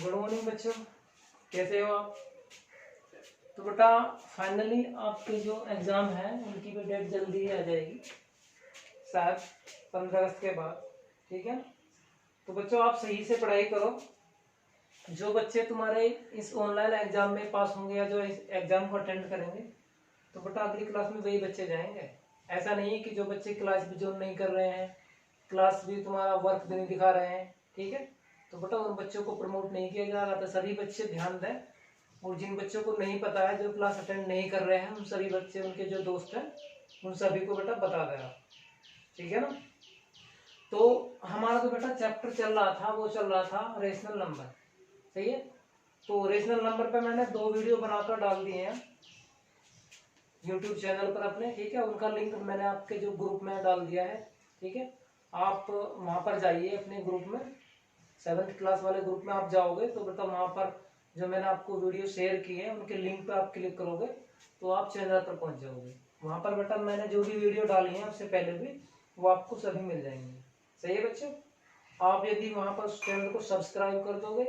Good morning बच्चों, कैसे हो आप। तो बेटा फाइनली आपके जो एग्ज़ाम है उनकी भी डेट जल्दी ही आ जाएगी, शायद 15 अगस्त के बाद। ठीक है, तो बच्चों आप सही से पढ़ाई करो। जो बच्चे तुम्हारे इस ऑनलाइन एग्ज़ाम में पास होंगे या जो इस एग्ज़ाम को अटेंड करेंगे, तो बेटा अगली क्लास में वही बच्चे जाएंगे। ऐसा नहीं है कि जो बच्चे क्लास भी ज्वाइन नहीं कर रहे हैं, क्लास भी तुम्हारा वर्क भी नहीं दिखा रहे हैं, ठीक है, तो बेटा उन बच्चों को प्रमोट नहीं किया जाएगा। तो सभी बच्चे ध्यान दें, और जिन बच्चों को नहीं पता है, जो क्लास अटेंड नहीं कर रहे हैं, उन सभी बच्चे, उनके जो दोस्त हैं, उन सभी को बेटा बता देगा, ठीक है ना। तो हमारा तो बेटा चैप्टर चल रहा था, वो चल रहा था रेशनल नंबर, सही है। तो रेशनल नंबर पे मैंने 2 वीडियो बनाकर डाल दिए हैं यूट्यूब चैनल पर अपने, ठीक है। उनका लिंक मैंने आपके जो ग्रुप में डाल दिया है, ठीक है। आप वहाँ पर जाइए अपने ग्रुप में, 7th क्लास वाले ग्रुप में आप जाओगे तो बेटा वहाँ पर जो मैंने आपको वीडियो शेयर किए हैं उनके लिंक पे आप क्लिक करोगे तो आप चैनल पर पहुँच जाओगे। वहाँ पर बेटा मैंने जो भी वीडियो डाली है उससे पहले भी, वो आपको सभी मिल जाएंगे, सही है बच्चों। आप यदि वहाँ पर उस चैनल को सब्सक्राइब कर दोगे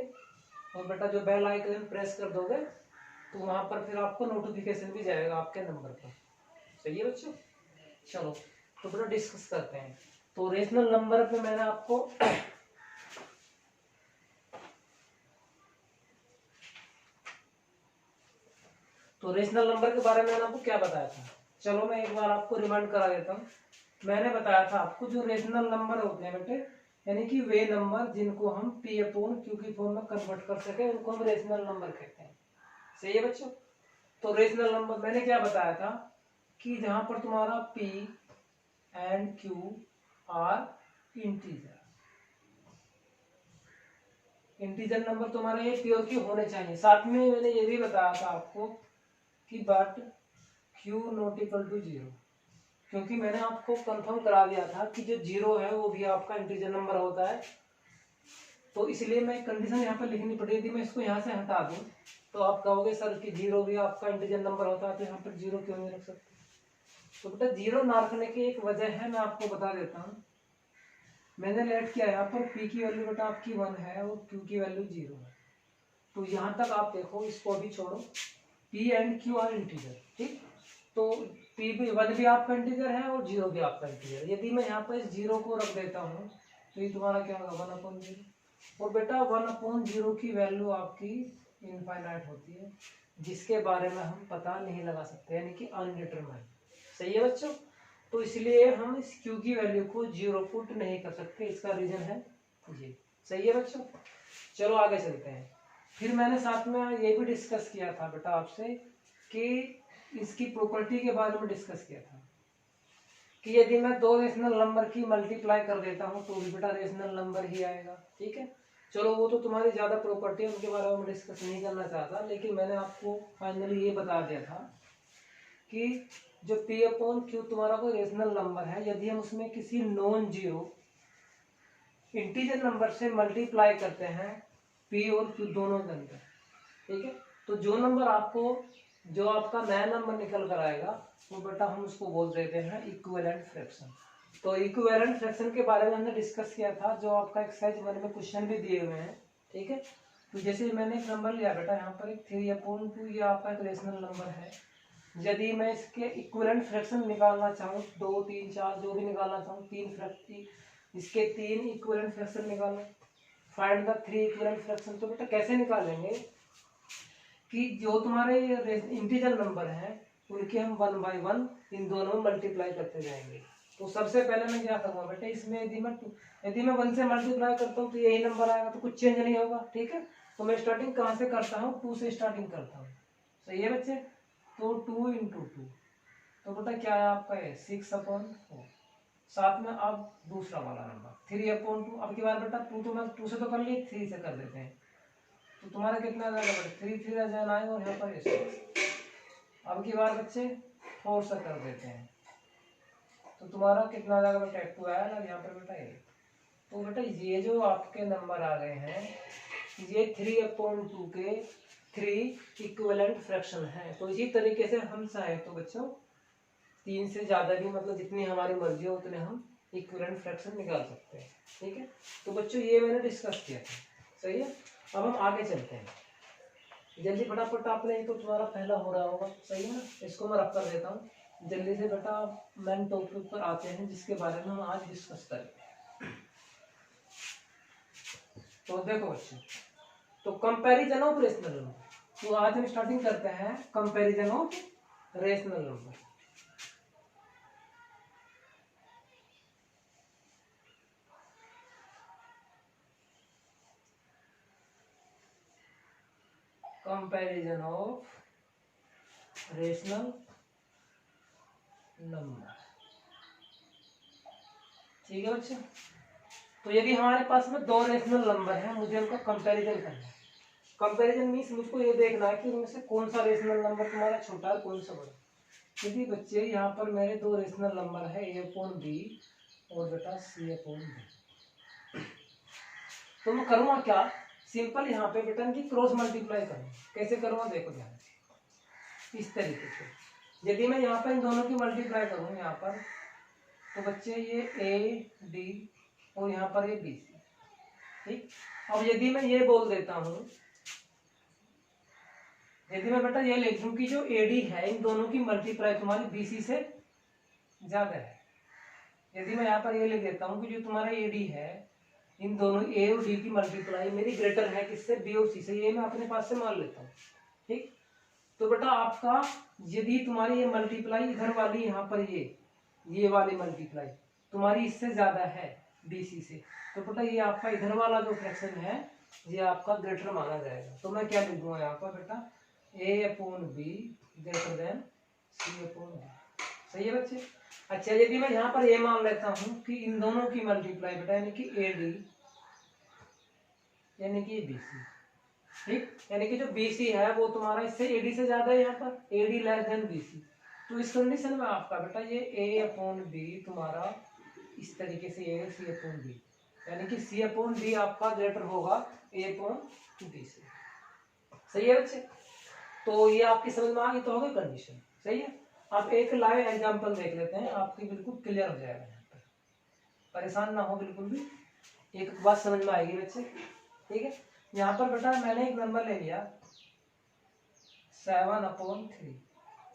और बेटा जो बेल आइकन प्रेस कर दोगे, तो वहाँ पर फिर आपको नोटिफिकेशन भी जाएगा आपके नंबर पर, सही है बच्चों। चलो तो बेटा डिस्कस करते हैं। तो रेशनल नंबर पे मैंने आपको तो रेशनल नंबर के बारे में मैंने आपको क्या बताया था, चलो मैं एक बार आपको रिमाइंड करा देता हूँ। मैंने बताया था आपको जो रेशनल नंबर होते हैं बेटे, यानी कि वे नंबर जिनको हम पी अपॉन क्यू की फॉर्म में कन्वर्ट कर सके, उनको हम रेशनल नंबर कहते हैं, सही है बच्चों। तो रेशनल नंबर मैंने क्या बताया था कि जहां पर तुम्हारा P and Q R integer number तुम्हारे ये प्योर की होने चाहिए। साथ में मैंने ये भी बताया था आपको कि but Q not equal to 0, क्योंकि मैंने आपको कंफर्म करा दिया था कि जो 0 है वो भी आपका इंटीजर नंबर होता है। तो इसलिए मैं कंडीशन यहाँ पर लिखनी पड़ी थी, मैं इसको यहाँ से हटा दूं तो आप कहोगे सर कि 0 भी आपका इंटीजर नंबर होता है, तो यहाँ पर 0 क्यों नहीं रख सकते। तो बेटा 0 ना रखने की एक वजह है, मैं आपको बता देता हूँ। मैंने लेट किया यहाँ पर p की वैल्यू बेटा आपकी 1 है और q की वैल्यू 0 है। तो यहाँ तक आप देखो, इसको भी छोड़ो, p and q are integer, ठीक। तो p भी 1 भी आपका इंटीजर है और 0 भी आपका इंटीजर। यदि मैं यहाँ पर इस 0 को रख देता हूँ तो ये तुम्हारा क्या होगा 1/0। और बेटा 1/0 की वैल्यू आपकी इनफाइनाइट होती है, जिसके बारे में हम पता नहीं लगा सकते, यानी कि अनडिटरमाइंड, सही है बच्चों। तो इसलिए हम इस q की वैल्यू को 0 पुट नहीं कर सकते, इसका रीजन है ये, सही है बच्चों। चलो आगे चलते हैं। फिर मैंने साथ में ये भी डिस्कस किया था बेटा आपसे कि इसकी प्रॉपर्टी के बारे में डिस्कस किया था कि यदि मैं 2 रेशनल नंबर की मल्टीप्लाई कर देता हूँ तो भी बेटा रेशनल नंबर ही आएगा, ठीक है। चलो वो तो तुम्हारी ज्यादा प्रॉपर्टी है, उनके बारे में डिस्कस नहीं करना चाहता, लेकिन मैंने आपको फाइनली ये बता दिया था कि जो p अपॉन क्यू तुम्हारा कोई रेशनल नंबर है, यदि हम उसमें किसी नॉन जीरो इंटीजर नंबर से मल्टीप्लाई करते हैं p और q दोनों के अंदर, ठीक है, तो जो नंबर आपको, जो आपका नया नंबर निकल कर आएगा, वो बेटा हम उसको बोल देते हैं इक्विवेलेंट फ्रैक्शन। तो इक्विवेलेंट फ्रैक्शन के बारे में हमने डिस्कस किया था, जो आपका एक्सरसाइज 1 में क्वेश्चन भी दिए हुए हैं, ठीक है। तो जैसे मैंने एक नंबर लिया बेटा, यहाँ पर एक 3/2, ये आपका एक रेशनल नंबर है। यदि मैं इसके इक्विवेलेंट फ्रैक्शन निकालना चाहूँ, 2, 3, 4 जो भी निकालना चाहूँ, 3 इसके 3 इक्विवेलेंट फ्रैक्शन निकालो, फाइंड द 3 इक्विवेलेंट फ्रैक्शन। तो बेटा कैसे निकालेंगे कि जो तुम्हारे इंटीजर नंबर हैं उनके हम 1/1 इन दोनों में मल्टीप्लाई करते जाएंगे। तो सबसे पहले मैं क्या करूँगा बेटा, इसमें यदि मैं 1 से मल्टीप्लाई करता हूँ तो यही नंबर आएगा, तो कुछ चेंज नहीं होगा, ठीक है। तो मैं स्टार्टिंग कहाँ से करता हूँ, 2 से स्टार्टिंग करता हूँ, सही है बच्चे। तो 2 × 2, तो बेटा क्या है आपका है 6/4। साथ में अब दूसरा वाला नंबर 3/2। अब की बार बेटा 2 तो मैं 2 से तो कर ली, 3 से कर देते हैं, तो तुम्हारा कितना आ जाएगा बेटा 3 3 आ जाए और यहाँ पर 6। अब की बार बच्चे 4 से कर देते हैं, तो तुम्हारा कितना आ जाएगा बेटा 2 आया और यहाँ पर बेटा 8। तो बेटा ये जो आपके नंबर आ गए हैं, ये 3/2 के 3 इक्विवेलेंट फ्रैक्शन है। तो इसी तरीके से हम चाहे तो बच्चों 3 से ज्यादा भी, मतलब जितनी हमारी मर्जी हो उतने हम इक्विवेलेंट फ्रैक्शन निकाल सकते हैं, ठीक है। तो बच्चों ये मैंने डिस्कस किया था, सही है। अब हम आगे चलते हैं, जल्दी फटाफट आपने, तो तुम्हारा पहला हो रहा होगा, सही है ना। इसको मैं रख कर देता हूँ जल्दी से बेटा, मेन टॉपिक पर आते हैं जिसके बारे में हम आज डिस्कस करेंगे। तो देखो बच्चों, तो कंपैरिजन ऑफ रेशनल नंबर, तो आज हम स्टार्टिंग करते हैं comparison of rational number. Comparison of rational number, ठीक है बच्चे। तो यदि हमारे पास में दो रेशनल नंबर है, मुझे उनका कंपैरिजन करना है। कंपैरिजन मीन्स मुझको ये देखना है कि उनमें से कौन सा रेशनल नंबर तुम्हारा छोटा है, कौन सा बड़ा। यदि बच्चे यहाँ पर मेरे दो रेशनल नंबर है, ए अपॉन बी और बेटा सी अपॉन डी, तो मैं करूँगा क्या, सिंपल यहाँ पे बेटा इनकी क्रॉस मल्टीप्लाई करूँगा। कैसे करूँगा देखो ध्यान से, इस तरीके से। यदि मैं यहाँ पर इन दोनों की मल्टीप्लाई करूँ यहाँ पर, तो बच्चे ये ए डी और यहाँ पर ये बी सी, ठीक। अब यदि मैं ये बोल देता हूँ, यदि मैं बेटा ये लिख दूं कि जो एडी है इन दोनों की मल्टीप्लाई तुम्हारी बीसी से ज्यादा है। यदि मैं यहाँ पर ये लिख देता हूँ कि जो तुम्हारा एडी है इन दोनों ए और डी की मल्टीप्लाई मेरी ग्रेटर है किससे, बी और सी से, ये मैं अपने पास से मान लेता हूँ, ठीक। तो बेटा आपका यदि तुम्हारी ये मल्टीप्लाई इधर वाली यहाँ पर ये वाली मल्टीप्लाई तुम्हारी इससे ज्यादा है बीसी से, तो बेटा ये आपका इधर वाला जो फ्रैक्शन है ये आपका ग्रेटर माना जाएगा। तो मैं क्या लिख दूंगा यहाँ पर बेटा, A upon B greater than C upon D, सही है बच्चे। अच्छा यदि मैं यहाँ पर ये मान लेता हूँ कि इन दोनों की मल्टीप्लाई बेटा यानी कि ए डी यानी कि बी सी, ठीक, यानी कि जो बी सी है वो तुम्हारा इससे ए डी से ज्यादा है, यहाँ पर A D less than B C, तो इस कंडीशन में आपका बेटा ये ए अपॉन बी तुम्हारा इस तरीके से ए सी अपॉन बी, यानी कि सी अपॉन डी आपका ग्रेटर होगा ए अपॉन बी से, सही है बच्चे। तो ये आपकी समझ में आ गई, तो हो गई कंडीशन, सही है। आप एक लाइव एग्जांपल देख लेते हैं, आपकी बिल्कुल क्लियर हो जाएगा, यहाँ पर परेशान ना हो बिल्कुल भी, एक बात समझ में आएगी बच्चे, ठीक है। यहाँ पर बेटा मैंने एक नंबर ले लिया 7/3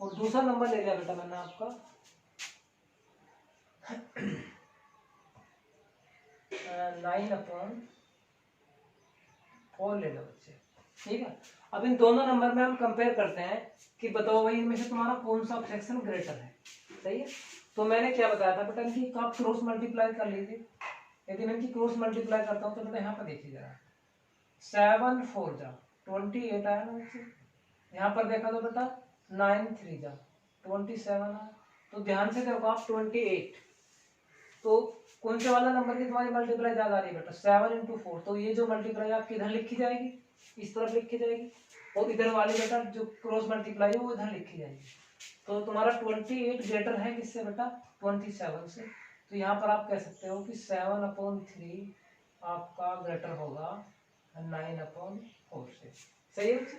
और दूसरा नंबर ले लिया बेटा मैंने आपका 9/4 ले लो बच्चे, ठीक है। अब इन दोनों नंबर में हम कंपेयर करते हैं कि बताओ भाई इनमें से तुम्हारा कौन सा फ्रैक्शन ग्रेटर है, सही है। तो मैंने क्या बताया था बेटा इनकी आप क्रॉस मल्टीप्लाई कर लीजिए। यदि मैं इनकी क्रॉस मल्टीप्लाई करता हूँ तो बेटा यहाँ पर देखिए जरा, 7 4 जा 28 आया ना बच्चे, यहाँ पर देखा तो बेटा 9 3 जा 27 आया। तो ध्यान से देखो आप 28, तो कौन से वाला नंबर की तुम्हारी मल्टीप्लाई ज्यादा आ रही है बेटा, 7 × 4, तो ये जो मल्टीप्लाई आपकी इधर लिखी जाएगी, इस तरफ लिखी जाएगी, और इधर वाली बेटा जो क्रॉस मल्टीप्लाई है वो इधर लिखी जाएगी। तो तुम्हारा 28 ग्रेटर है किससे बेटा, 27 से। तो यहाँ पर आप कह सकते हो कि 7/3 आपका ग्रेटर होगा 9/4 से, सही है बच्चे।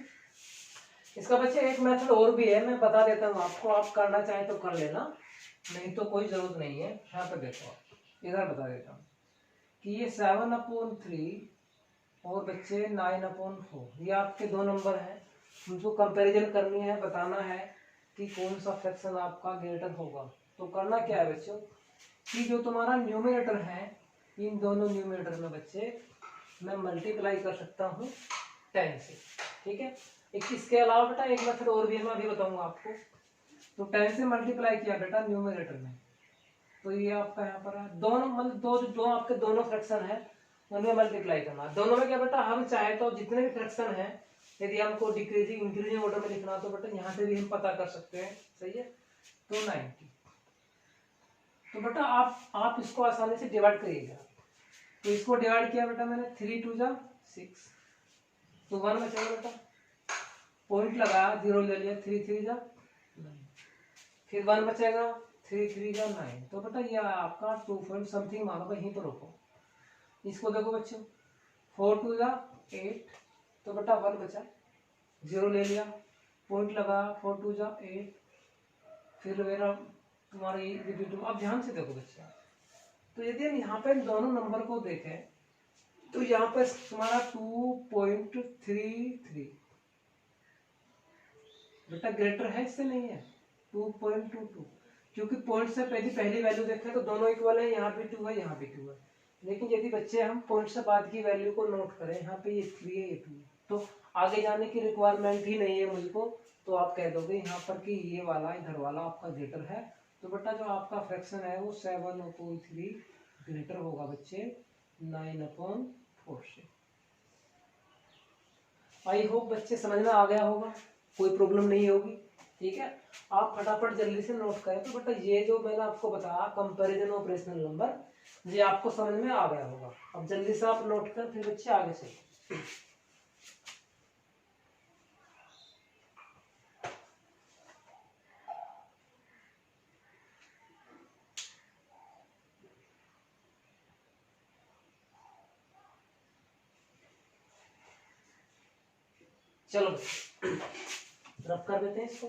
इसका बच्चे एक मेथड और भी है, मैं बता देता हूँ आपको, आप करना चाहे तो कर लेना, नहीं तो कोई जरूरत नहीं है। यहाँ पर देखो आप, इधर बता देता हूँ कि ये 7/3 और बच्चे 9/4, ये आपके दो नंबर हैं, उनको कंपैरिजन करनी है, बताना है कि कौन सा फ्रैक्शन आपका ग्रेटर होगा। तो करना क्या है बच्चों कि जो तुम्हारा न्यूमरेटर है इन दोनों न्यूमरेटर में बच्चे मैं मल्टीप्लाई कर सकता हूँ 10 से, ठीक है। इसके अलावा बेटा एक मेथड और भी है, मैं अभी बताऊंगा आपको। तो 10 से मल्टीप्लाई किया बेटा न्यूमरेटर में, तो ये आपका यहाँ पर है दोनों, मतलब दो आपके दोनों फ्रैक्शन है उनमें मल्टीप्लाई करना। दोनों में क्या बेटा हम चाहे तो जितने भी फ्रैक्शन है यदि हमको डिक्रीजिंग इंक्रीजिंग ऑर्डर में लिखना तो बेटा यहाँ से भी हम पता कर सकते हैं, सही है। तो 90, तो बेटा आप इसको आसानी से डिवाइड करिएगा। तो इसको डिवाइड किया बेटा मैंने, 3 2 जा 6, तो 1 बचेगा बेटा, पॉइंट लगाया 0 ले लिया, 3 3 जा 9, फिर 1 बचेगा, 3 3 जा 9, तो बेटा ये आपका 2 पॉइंट समथिंग मानो, यहीं पर रोको। इसको देखो बच्चों, 4 2 जा 8, तो बेटा 1 बचा, 0 ले लिया, पॉइंट लगा, 4 2 जा 8, फिर मेरा तुम्हारा ये रिपीट। अब ध्यान से देखो बच्चा, तो यदि हम यहाँ पे दोनों नंबर को देखें तो यहाँ पर तुम्हारा 2.33 बेटा ग्रेटर है, इससे नहीं है 2.22, क्योंकि पॉइंट से पहली वैल्यू देखें तो दोनों इक्वल है, यहाँ भी 2 है यहाँ भी 2 है। लेकिन यदि बच्चे हम पॉइंट से बाद की वैल्यू को नोट करें, यहाँ पे ये 3 है ये 2 है, तो आगे जाने की रिक्वायरमेंट ही नहीं है मुझको, तो आप कह दोगे यहाँ पर कि ये वाला इधर वाला आपका ग्रेटर है। तो बेटा जो आपका फ्रैक्शन है वो 7/3 ग्रेटर होगा बच्चे 9/4 से। आई होप बच्चे समझ में आ गया होगा, कोई प्रॉब्लम नहीं होगी। ठीक है, आप फटाफट जल्दी से नोट करें। तो बेटा ये जो मैंने आपको बताया कंपैरिजन ऑपरेशनल नंबर, ये आपको समझ में आ गया होगा। अब जल्दी से आप नोट कर फिर बच्चे आगे चलिए। चलो रब कर देते हैं इसको।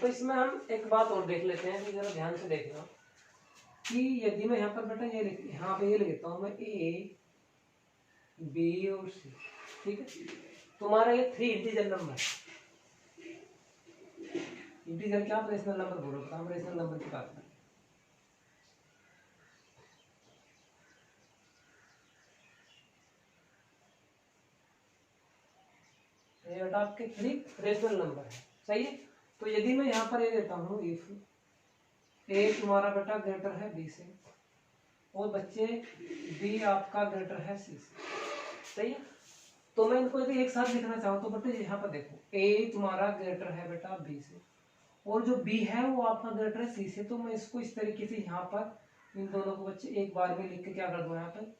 तो इसमें हम एक बात और देख लेते हैं, जरा ध्यान से देखना कि यदि मैं यहाँ पर बेटा ये यहाँ पे ये लिख देता हूँ मैं A B और C। ठीक है, तुम्हारा ये 3 इंटीजर नंबर, इंटीजर क्या रेशनल नंबर बोलो, हम रेशनल नंबर की बात करें। ये बेटा आपके 3 रेशनल नंबर है, सही है। तो यदि मैं यहाँ पर ये देता हूँ इफ A तुम्हारा बेटा ग्रेटर है B से और बच्चे B आपका ग्रेटर है C से, सही है। तो मैं इनको यदि एक साथ लिखना चाहूँ तो बेटा यहाँ पर देखो A तुम्हारा ग्रेटर है बेटा B से और जो B है वो आपका ग्रेटर है C से, तो मैं इसको इस तरीके से यहाँ पर इन दोनों को बच्चे एक बार में लिख के क्या कर दूँ, यहाँ पर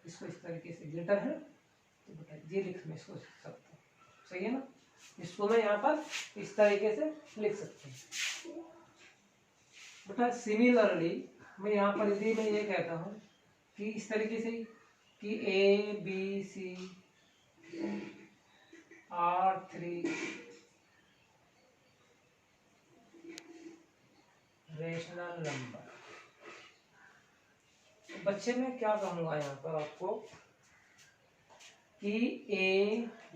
इसको इस तरीके से ग्रेटर है तो बेटा ये लिख मैं इसको सकता हूँ, सही है ना। इसको मैं यहाँ पर इस तरीके से लिख सकता हूँ बेटा। सिमिलरली मैं यहाँ पर यदि मैं ये कहता हूँ कि इस तरीके से कि A B C R3 rational number, बच्चे में क्या कहूँगा यहाँ पर आपको कि A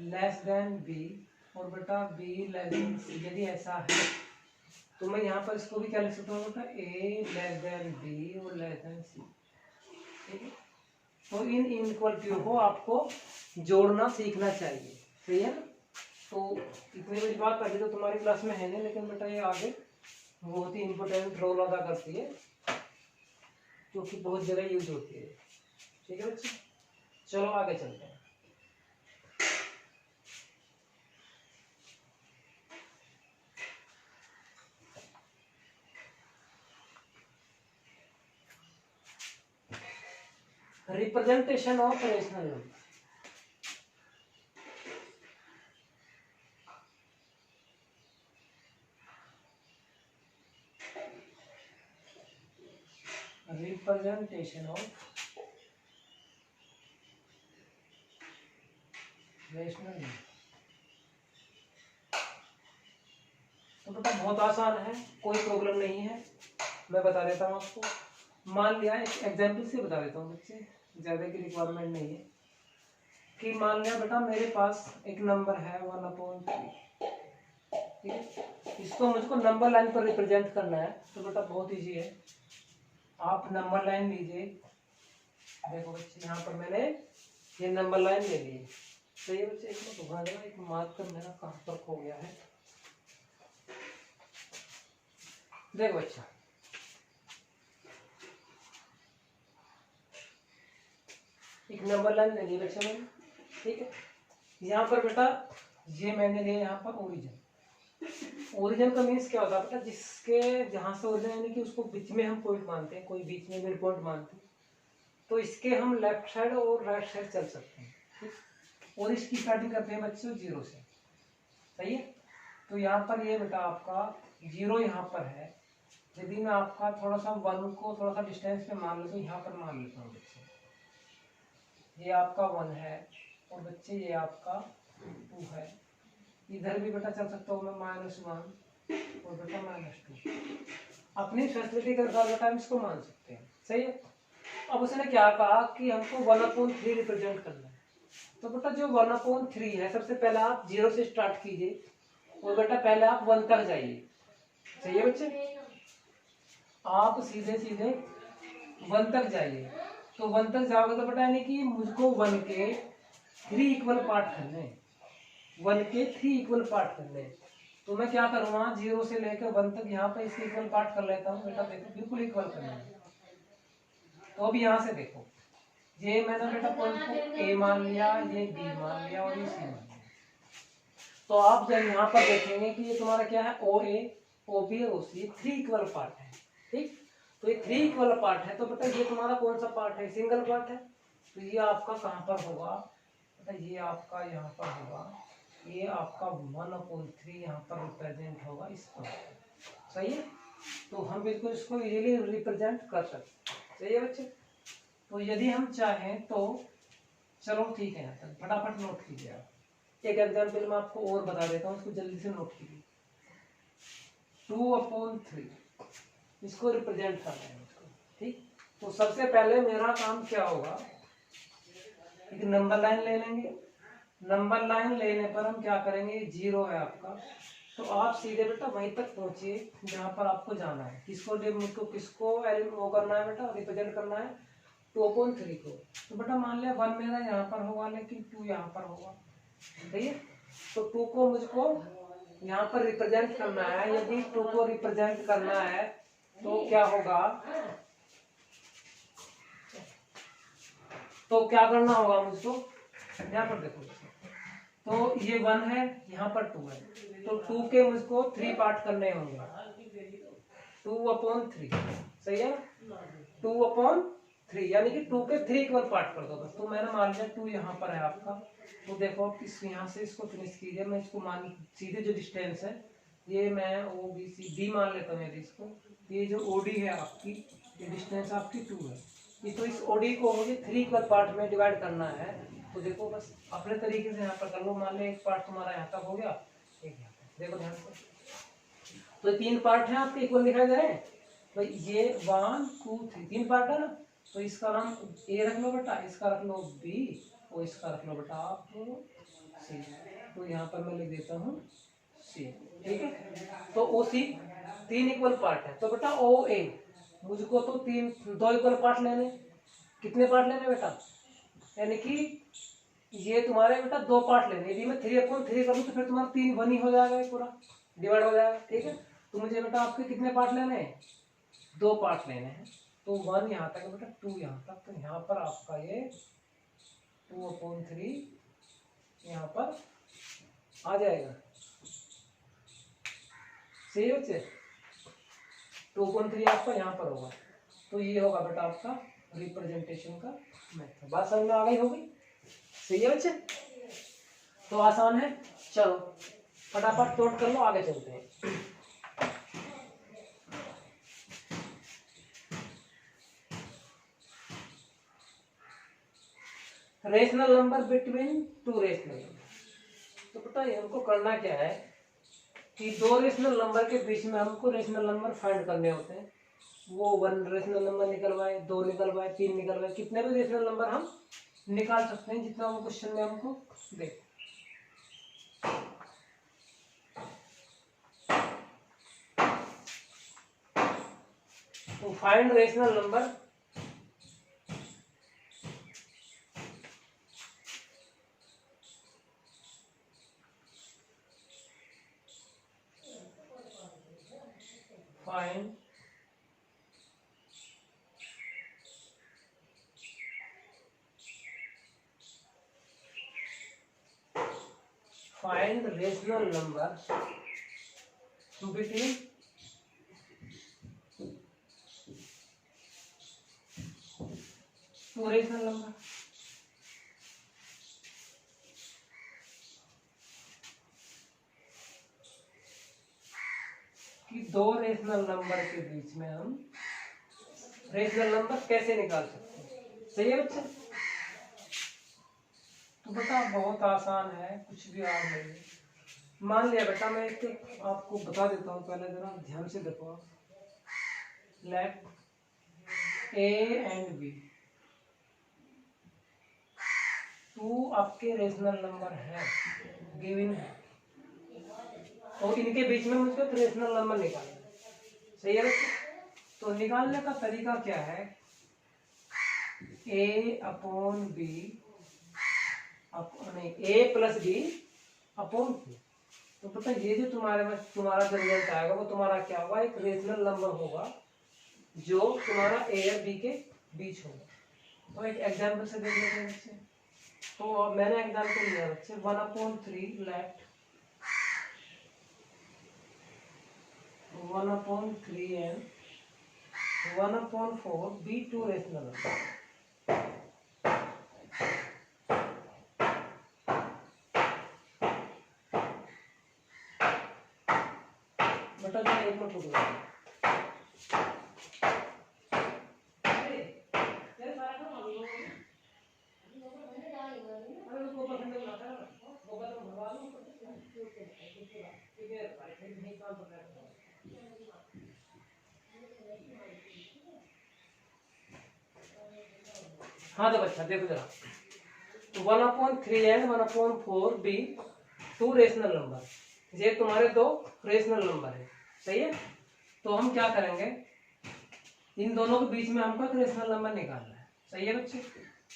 लेस देन B और बेटा B लेस देन C, यदि ऐसा है तो मैं यहाँ पर इसको भी क्या लिख सकता हूँ बेटा A लेस देन B और लेस देन C। ठीक है, तो इन इनइक्वालिटियों को आपको जोड़ना सीखना चाहिए, सही है ना। तो इतनी बड़ी बात अभी तो तुम्हारी क्लास में है नहीं, लेकिन बेटा ये आगे बहुत ही इम्पोर्टेंट रोल अदा करती है, जो कि बहुत जगह यूज होती है। ठीक है बच्चे, चलो आगे चलते हैं। Representation of rational number. Representation of rational number तो बेटा बहुत आसान है, कोई प्रॉब्लम नहीं है। मैं बता देता हूँ आपको। मान लिया एक एग्जाम्पल से बता देता हूँ बच्चे, ज़्यादा की रिक्वायरमेंट नहीं है। कि मान लिया बेटा मेरे पास एक नंबर है 1/3, ठीक है। इसको मुझको नंबर लाइन पर रिप्रेजेंट करना है, तो बेटा बहुत इजी है। आप नंबर लाइन लीजिए, देखो बच्चे यहाँ पर मैंने ये नंबर लाइन ले ली है, सही है बच्चे। एक मिनट रुका देना, एक मार्कर मेरा कहाँ पर खो गया है। देखो बच्चा, एक नंबर लाइन ले ली बच्चा मैंने, ठीक है। यहाँ पर बेटा ये मैंने लिया यहाँ पर ओरिजिन। ओरिजिन का मीन्स क्या होता है बेटा, जिसके जहाँ से ओरिजिन यानी कि उसको बीच में हम पॉइंट मानते हैं, कोई बीच में मिड पॉइंट मानते हैं, तो इसके हम लेफ्ट साइड और राइट साइड चल सकते हैं, ठीक। और इसकी स्टार्टिंग करते हैं बच्चों 0 से, सही है। तो यहाँ पर ये बेटा आपका 0 यहाँ पर है। यदि मैं आपका थोड़ा सा 1 को थोड़ा सा डिस्टेंस पे मान लेता हूँ, यहाँ पर मान लेता हूँ बच्चे, ये आपका 1 है और बच्चे ये आपका 2 है। इधर भी बेटा चल सकता हूँ मैं -1 और बेटा -2। अपनी फैसिलिटी के अनुसार बेटा हम इसको मान सकते हैं, सही है। अब उसने क्या कहा कि हमको 1/3 रिप्रेजेंट करना है। तो बेटा जो 1/3 है, सबसे पहले आप 0 से स्टार्ट कीजिए और बेटा पहले आप 1 तक जाइए, सही है बच्चे। आप सीधे सीधे 1 तक जाइए। तो 1 तक जाओगे तो बेटा यानी कि मुझको 1 के 3 इक्वल पार्ट करने हैं, 1 के 3 इक्वल पार्ट करने हैं। तो मैं क्या करूँगा, 0 से लेकर 1 तक यहाँ पे इसके इक्वल पार्ट कर लेता हूँ। बेटा देखो बिल्कुल इक्वल करना है। तो अब यहाँ से देखो, ये मैंने बेटा पॉइंट को ए मान लिया, ये बी मान लिया और ये सी मान लिया। तो आप जब यहाँ पर देखेंगे कि ये तुम्हारा क्या है, ओ ए, ओ बी और ओ सी 3 इक्वल पार्ट है, ठीक। तो ये 3 इक्वल पार्ट है, तो बेटा ये तुम्हारा कौन सा पार्ट है, सिंगल पार्ट है। तो ये आपका कहाँ पर होगा बेटा, ये आपका यहाँ पर होगा, ये आपका 1/3 यहाँ पर रिप्रेजेंट होगा इस पर, सही है। तो हम बिल्कुल इसको इजीली रिप्रेजेंट कर सकते हैं, सही है बच्चे। तो यदि हम चाहें तो चलो ठीक है, यहाँ तक फटाफट नोट कीजिए आप। एक एग्जाम्पल मैं आपको और बता देता हूँ, इसको जल्दी से नोट कीजिए। 2/3 इसको रिप्रेजेंट करना है मुझको, ठीक। तो सबसे पहले मेरा काम क्या होगा, एक नंबर लाइन ले लेंगे। नंबर लाइन लेने पर हम क्या करेंगे, 0 है आपका, तो आप सीधे बेटा वहीं तक पहुंचिए जहां पर आपको जाना है। किसको मुझको किसको वो करना है बेटा, रिप्रेजेंट करना है 2/3 को। तो बेटा मान लिया 1 मेरा यहाँ पर होगा लेकिन 2 यहाँ पर होगा, सही है। तो 2 को मुझको यहाँ पर रिप्रेजेंट करना है। यदि 2 को रिप्रेजेंट करना है तो क्या होगा, तो क्या करना होगा मुझको, यहाँ पर देखो। तो ये 1 है, यहाँ पर 2 है, तो 2 के मुझको 3 पार्ट करने होंगे, 2/3, सही है। 2/3 यानी कि 2 के 3 इक्वल पार्ट कर दो बस। तो मैंने मान लिया 2 यहाँ पर है आपका। तो देखो इस यहाँ से इसको फिनिश कीजिए। मैं इसको मान सीधे जो डिस्टेंस है, ये मैं ओ बी सी डी मान लेता हूँ। यदि इसको, ये जो ओडी है आपकी, ये डिस्टेंस आपकी 2 है। तो इस ओडी को मुझे 3 इक्वल पार्ट में डिवाइड करना है। तो देखो बस अपने तरीके से यहाँ पर कर लो। मान लो एक पार्ट तुम्हारा यहाँ तक हो गया, एक यहाँ तक, देखो ध्यान से। तो 3 पार्ट हैं आपके, इक्वल दिखाई दे रहे हैं। तो ये 1 2 3 3 पार्ट है ना। तो इसका नाम ए रख लो बेटा, इसका रख लो बी और इसका रख लो बेटा आप सी। तो यहाँ पर मैं लिख देता हूँ सी, ठीक है। तो ओ सी 3 इक्वल पार्ट है। तो बेटा ओ ए मुझको तो 2 इक्वल पार्ट लेने। कितने पार्ट लेने बेटा, यानी कि ये तुम्हारे बेटा 2 पार्ट लेने। यदि मैं 3/3 करूँ तो फिर तुम्हारा 3 1 ही हो जाएगा, ये पूरा डिवाइड हो जाएगा, ठीक है। तो मुझे बेटा आपके कितने पार्ट लेने हैं, 2 पार्ट लेने हैं। तो 1 यहाँ तक बेटा, 2 यहाँ तक। तो यहाँ पर आपका ये 2/3 यहाँ पर आ जाएगा, सही है बच्चे। 2/3 आपका यहाँ पर होगा। तो ये होगा बेटा आपका रिप्रेजेंटेशन का मेथड। बात समझ में आ गई होगी, सही है बच्चे। तो आसान है, चलो फटाफट नोट कर लो, आगे चलते हैं। Rational number between 2 rational number. तो पता है हमको करना क्या है कि 2 रेशनल नंबर के बीच में हमको रेशनल नंबर फाइंड करने होते हैं। वो 1 रेशनल नंबर निकलवाए, 2 निकलवाए, 3 निकलवाए, कितने भी रेशनल नंबर हम निकाल सकते हैं जितना वो क्वेश्चन में हमको दे। तो find rational number find find rational number between 2 rational number। कि 2 रेशनल नंबर के बीच में हम रेशनल नंबर कैसे निकाल सकते हैं, सही है बच्चे। बहुत आसान है, कुछ भी और नहीं है। मान लिया बेटा, मैं एक आपको बता देता हूँ, पहले जरा ध्यान से देखो आप। Let A and B two आपके रेशनल नंबर है गिवन है, और इनके बीच में मुझको रेशनल नंबर निकालना है। सही है बच्चे? तो निकालने का तरीका क्या है, ए अपॉन बी नहीं, ए प्लस बी अपॉन बी। तो पता ये जो तुम्हारा जो रिजल्ट आएगा वो तुम्हारा क्या होगा, एक रेशनल नंबर होगा जो तुम्हारा ए और बी के बीच होगा। तो एक एग्जाम्पल से देख लेते हैं बच्चे। तो अब मैंने एग्जाम्पल लिया बच्चे 1/3 let 1/3 and 1/4 be two rational number. बेटा जो एक मिनट रुक जाओ। हाँ तो बच्चा देखो जरा, 1/3 and 1/4 be two rational number, ये तुम्हारे दो रेशनल नंबर है। सही है? तो हम क्या करेंगे, इन दोनों के बीच में हमको एक रेशनल नंबर निकालना है। सही है बच्चे?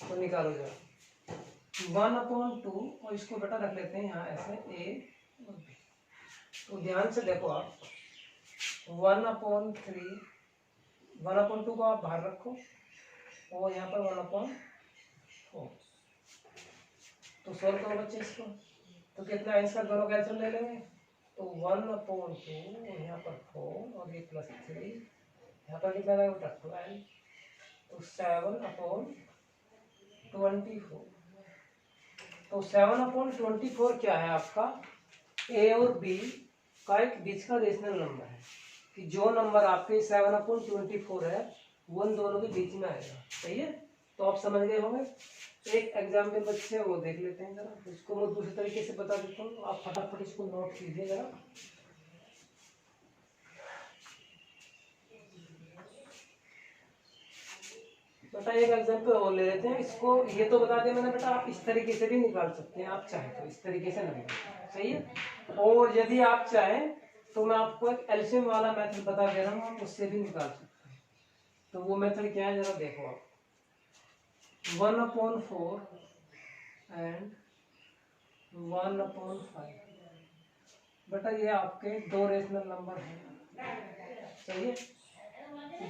तो निकालो जरा 1/2, और इसको बेटा रख लेते हैं यहाँ ऐसे ए और बी। तो ध्यान से देखो आप, 1/3 1/2 को आप बाहर रखो, और यहाँ पर 1/4। तो सोल्व करो बच्चे इसको, तो कितना इसका दोनों कैंसिल ले लेंगे। तो 1/2 और यहाँ पर 4 और ये +3, यहाँ पर कितना रहेगा बेटा 12। तो 7/24। तो 7/24 क्या है आपका, ए और बी का एक बीच का रेशनल नंबर है, कि जो नंबर आपके 7/24 है वो उन दोनों के बीच में आएगा। सही है? तो आप समझ गए होंगे। एक एग्जाम्पल बच्चे वो देख लेते हैं जरा, इसको मैं दूसरे तरीके से बता देता हूँ, आप फटाफट इसको नोट कीजिए जरा। बेटा एक एग्जाम्पल और ले लेते हैं, इसको ये तो बता दिया मैंने बेटा, आप इस तरीके से भी निकाल सकते हैं, आप चाहें तो इस तरीके से नंबर। सही है? और यदि आप चाहें तो मैं आपको एक एलसीएम वाला मेथड बता दे रहा हूँ, आप उससे भी निकाल सकते हैं। तो वो मेथड क्या है जरा देखो आप, 1/4 एंड 1/5। बेटा ये आपके दो रेशनल नंबर हैं। सही है?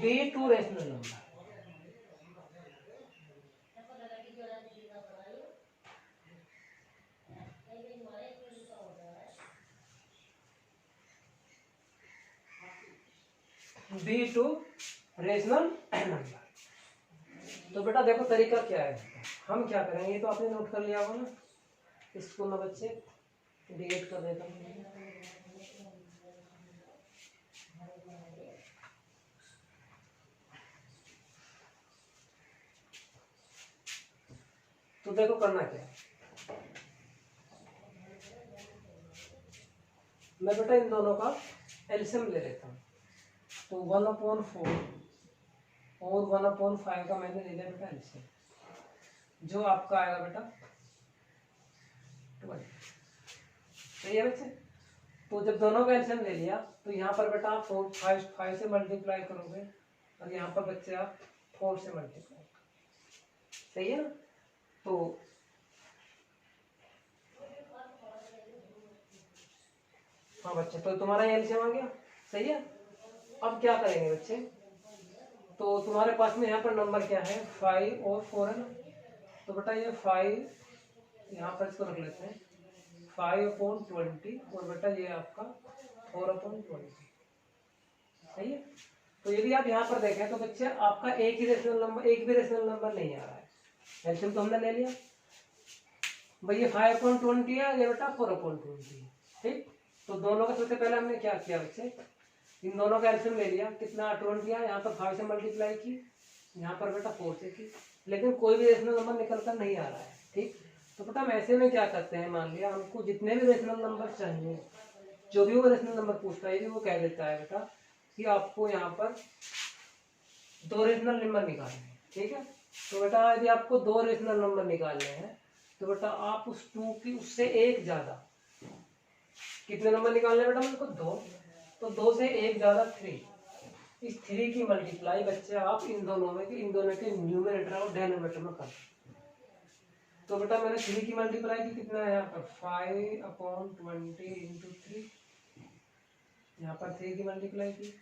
Be two rational number. Be two rational number. तो बेटा देखो तरीका क्या है, हम क्या करेंगे, ये तो आपने नोट कर लिया होगा ना, इसको ना बच्चे डिलीट कर देता हूँ। तो देखो करना क्या है, मैं बेटा इन दोनों का एलसीएम ले लेता हूँ। तो 1/4 और 1/5 का मैंने ले लिया बेटा एलसीएम, जो आपका आएगा बेटा 12। सही है बच्चे? तो जब दोनों का एलसीएम ले लिया तो यहाँ पर बेटा आप 5 से मल्टीप्लाई करोगे, और यहाँ पर बच्चे आप 4 से मल्टीप्लाई करोगे। सही है ना? तो हाँ बच्चे, तो तुम्हारा एलसीएम आ गया। सही है? अब क्या करेंगे बच्चे, तो तुम्हारे पास में यहाँ पर नंबर क्या है, 5 और 4 है ना। तो बेटा ये 5 यहाँ पर इसको रख लेते हैं, 5/20, और बेटा ये आपका 4/20। सही है? तो यदि आप यहाँ पर देखें तो बच्चे आपका एक ही रेशनल नंबर, एक भी रेशनल नंबर नहीं आ रहा है। एलसीएम तो हमने ले लिया भाई, ये 5/20 है, ये बेटा 4/20 है। ठीक? तो दोनों का सबसे पहले हमने क्या किया बच्चे, इन दोनों का एलसीएम ले लिया, कितना 20 आया, यहाँ पर 5 से मल्टीप्लाई की, यहाँ पर बेटा 4 से की, लेकिन कोई भी रेशनल नंबर निकल कर नहीं आ रहा है। ठीक? तो बेटा हम ऐसे में क्या करते हैं, मान लिया हमको जितने भी रेशनल नंबर चाहिए, जो भी वो रेशनल नंबर पूछता है वो कह देता है बेटा कि आपको यहाँ पर 2 रेशनल नंबर निकालने हैं, ठीक है। तो बेटा यदि आपको 2 रेशनल नंबर निकालने हैं तो बेटा आप उस 2 की उससे एक ज्यादा, कितने नंबर निकालने हैं बेटा हमको 2, तो 2 से एक ज्यादा 3, इस 3 की मल्टीप्लाई बच्चे आप इन दोनों के न्यूमरेटर और डिनोमिनेटर में कर। तो बेटा मैंने 3 की मल्टीप्लाई की, कितना है यहाँ पर 5/20 इंटू 3, यहाँ पर 3 की मल्टीप्लाई की।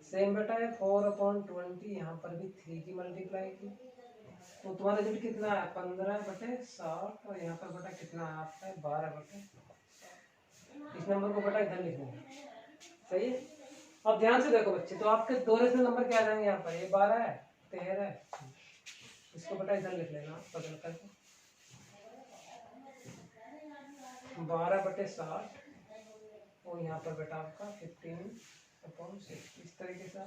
सेम बेटा है 4/20, यहाँ पर भी 3 की मल्टीप्लाई की। तो तुम्हारा रिजल्ट कितना है 15/60, और यहाँ पर बेटा कितना है आपका 12/60। इस नंबर को बेटा इधर लिखना है, सही है। अब ध्यान से देखो बच्चे, तो आपके 2 रेशनल नंबर क्या आ जाएंगे यहाँ पर, ये 12 है, 13 है, इसको बेटा इधर लिख लेना बदल करके 12/60, और यहाँ पर बेटा आपका 15/60 इस तरीके से।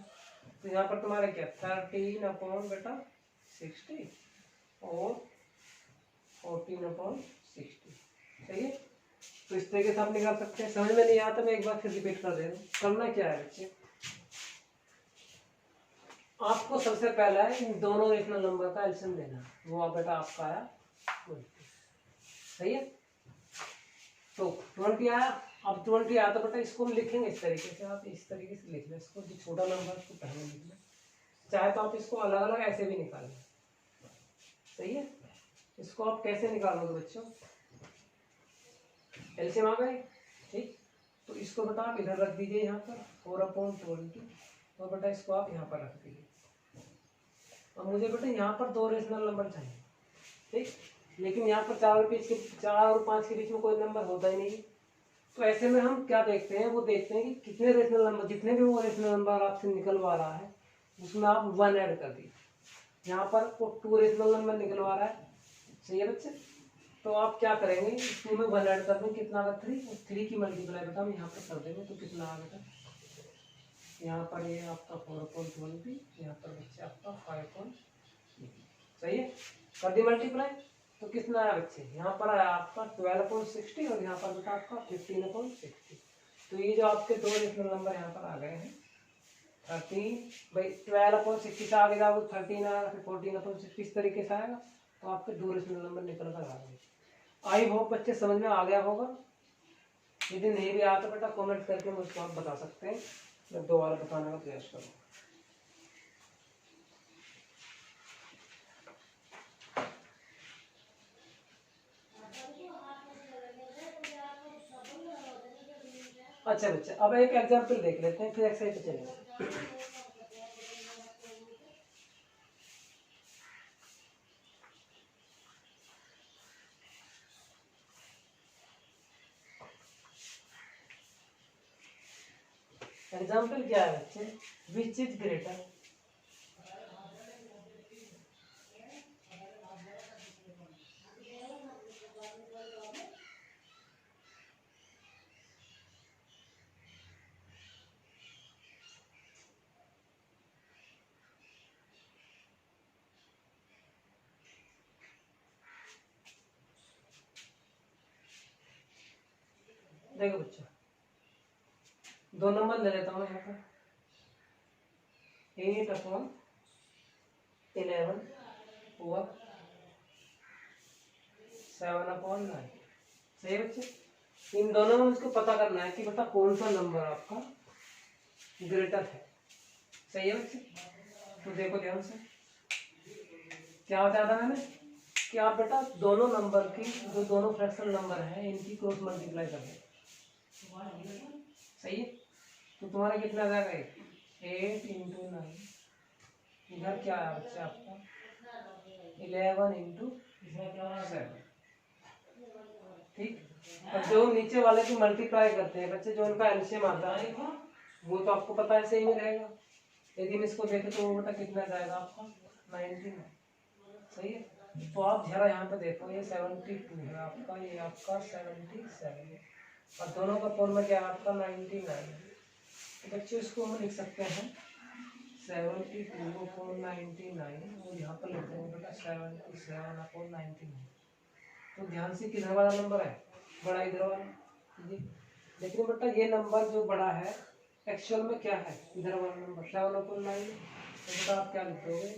तो यहाँ पर तुम्हारे क्या 13/60 और 14/60, सही है। तो इस तरीके से आप निकाल सकते हैं। समझ में नहीं आता मैं एक बार फिर रिपीट कर दे रहा हूँ। करना क्या है बच्चे, आपको सबसे पहला है इन दोनों रेशनल नंबर का एलसीएम लेना, वो आप बेटा आपका आया 20, सही है। तो 20 आया, अब 20 आया तो बेटा इसको हम लिखेंगे इस तरीके से, आप इस तरीके से लिख लें इसको, जो छोटा नंबर इसको पहले लिख लें, चाहे तो आप इसको अलग अलग ऐसे भी निकाल लें, सही है। इसको आप कैसे निकालोगे बच्चों, एलसीएम आ गए, ठीक। तो इसको बेटा आप इधर रख दीजिए यहाँ पर 4/20, और बेटा इसको आप यहाँ पर रख दीजिए। और मुझे बेटा यहाँ पर 2 रेशनल नंबर चाहिए, ठीक, लेकिन यहाँ पर 4 और 5 के बीच में कोई नंबर होता ही नहीं। तो ऐसे में हम क्या देखते हैं, वो देखते हैं कि कितने रेशनल नंबर, जितने भी वो रेशनल नंबर आपसे निकलवा रहा है उसमें आप 1 ऐड कर दीजिए। यहाँ पर वो 2 रेशनल नंबर निकलवा रहा है, सही है बच्चे। तो आप क्या करेंगे, इसमें 1 ऐड कर देंगे, कितना आएगा 3, और 3 की मल्टीप्लाई बेटा हम यहाँ पर कर देंगे, तो कितना आ बेटा, यहाँ पर ये आपका 4/20, यहाँ पर बच्चे आपका 5, सही है। कर दी मल्टीप्लाई, तो कितना आया बच्चे, यहाँ पर आया आपका 12/60, और यहाँ पर बेटा आपका 15/60। तो ये जो आपके 2 रेशनल नंबर यहाँ पर आ गए हैं 13 भाई 12/60 से आगे जाओगे 13 आएगा, फिर 14/60 इस तरीके से आएगा। तो आपके 2 रेशनल नंबर निकल कर आ गए। आई होप बच्चे समझ में आ गया होगा। यदि नहीं भी आता बेटा कमेंट करके मुझको आप बता सकते हैं, मैं दोबारा बताने का प्रयास करूँगा। अच्छा बच्चे, अब एक एग्जाम्पल देख लेते हैं, फिर एक्सरसाइज पे चलेंगे। एग्जाम्पल क्या है बच्चे, विच इज ग्रेटर, देखो बच्चों 2 नंबर ले लेता हूँ यहाँ पर 8/11 और 7/9, सही है बच्चे। इन दोनों में मुझको पता करना है कि बेटा कौन सा नंबर आपका ग्रेटर है, सही है बच्चे। तो देखो ध्यान से क्या बताया था मैंने कि आप बेटा दोनों नंबर की, जो दोनों फ्रैक्शनल नंबर हैं इनकी क्रॉस मल्टीप्लाई कर दें, सही है। तो तुम्हारा कितना आ जाएगा 8 × 9, इधर क्या है बच्चे आपका 11 × 7, ठीक। अब जो नीचे वाले की मल्टीप्लाई करते हैं बच्चे, जो उनका एलसीएम आता है वो तो आपको पता है सही में रहेगा। यदि हम इसको देखें तो वो बेटा कितना जाएगा आपका 99, सही है। तो आप जरा यहाँ पे देखो ये 72 है आपका, ये आपका 77 है, और दोनों का फॉर्मूला क्या है आपका 99 है। तो बच्चों इसको हम लिख सकते हैं 72/99, और यहाँ पर लिख देंगे बेटा 77/99। तो ध्यान से किधर वाला नंबर है, बड़ा इधर वाला जी। लेकिन बेटा ये नंबर जो बड़ा है एक्चुअल में क्या है, इधर वाला नंबर 7/9। तो बेटा आप क्या लिखोगे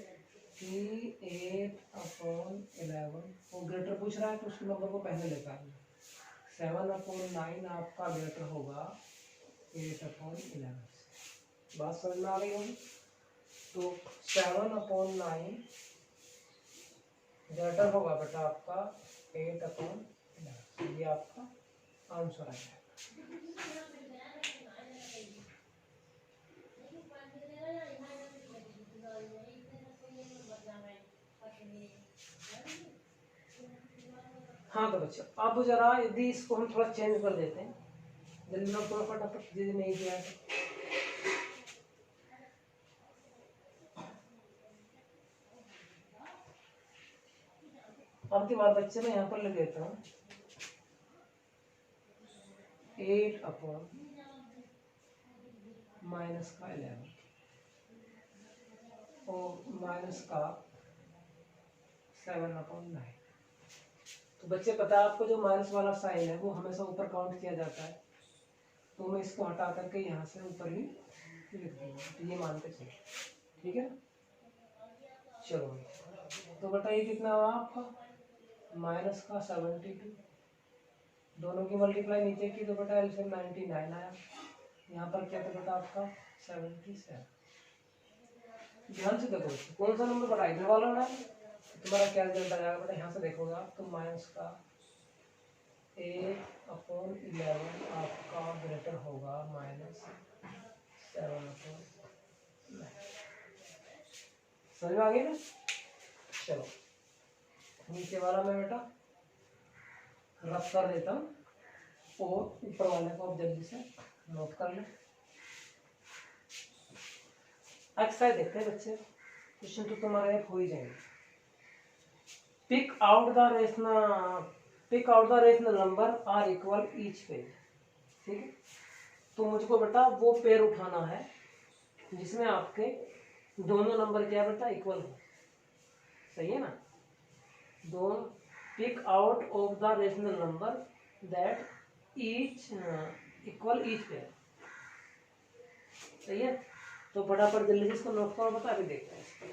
कि 8/11, वो ग्रेटर पूछ रहा है तो उस नंबर को पहले लेकर आना। 7/9 आपका ग्रेटर होगा 8/11 से। बात समझ में आ गई होगी। तो 7/9 ग्रेटर होगा बेटा आपका 8/11। ये आपका आंसर आ जाएगा। हाँ तो बच्चों अब जरा यदि इसको हम थोड़ा चेंज कर देते हैं, जल्दी में थोड़ा फटाफट यदि नहीं किया है अब की बार बच्चे मैं यहाँ पर लिख देता हूँ 8/11 और माइनस का 7/9। तो बच्चे पता है आपको जो माइनस वाला साइन है वो हमेशा ऊपर काउंट किया जाता है, तो मैं इसको हटा करके यहाँ से ऊपर ही लिख दूंगा। तो ये मानते चलिए, ठीक है। चलो तो बेटा ये कितना हुआ आपका माइनस का 72, दोनों की मल्टीप्लाई नीचे की तो बेटा एलसीएम 99 आया। यहाँ पर क्या था बेटा आपका 77। ध्यान से देखो कौन सा नंबर बड़ा इधर वाला बड़ा है, तुम्हारा क्या रिजल्ट आ जाएगा बेटा। यहाँ से देखोगे आप तो माइनस का 8/11 आपका ग्रेटर होगा -7/9। समझ में आ गई ना। चलो नीचे वाला मैं बेटा रफ कर देता हूँ और ऊपर वाले को आप जल्दी से नोट कर लें। एक्सरसाइज देखते हैं बच्चे, क्वेश्चन तो तुम्हारे हो ही जाएंगे। Pick out the rational number are equal each page. ठीक है, तो मुझको बेटा वो पेयर उठाना है जिसमें आपके दोनों नंबर क्या बेटा इक्वल हो। सही है ना। दोनों pick out of the rational number that each equal each pair. सही है, तो फटाफट जल्दी से इसको नोट करो बता, अभी देखते हैं इसको।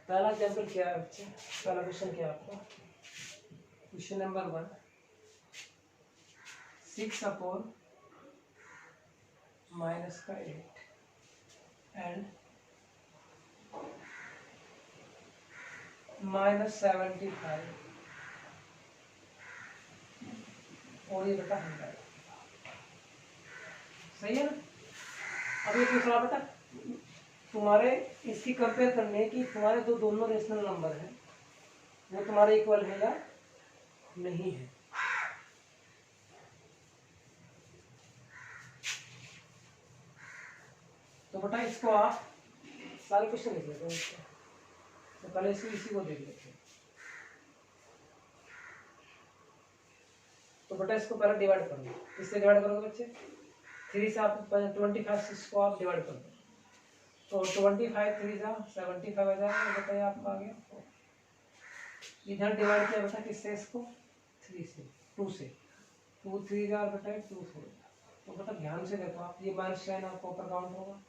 पहला एग्जाम्पल क्या है बच्चे, पहला क्वेश्चन क्या है आपका, क्वेश्चन नंबर 1 6/-8 एंड -75 और ये बेटा 100। सही है ना। अब ये पूछ रहा बेटा तुम्हारे इसकी कंपेयर करने की तुम्हारे जो दोनों रेशनल नंबर हैं वो तुम्हारे इक्वल है या नहीं है। तो बेटा इसको आप सारे क्वेश्चन लिख लेते हैं, तो पहले इसी को देख लेते हैं। तो बेटा इसको पहले डिवाइड करो, इससे डिवाइड करोगे बच्चे 3 से आप 25 से इसको आप डिवाइड कर दो, तो 25 3 जा 75 आ जाएगा बेटा। ये आपका आ गया। इधर डिवाइड किया बेटा किससे, इसको 3 से 2 से 2 3 जा बेटा 2 4। तो बेटा ध्यान से देखो आप, ये माइनस साइन आपको ऊपर काउंट होगा,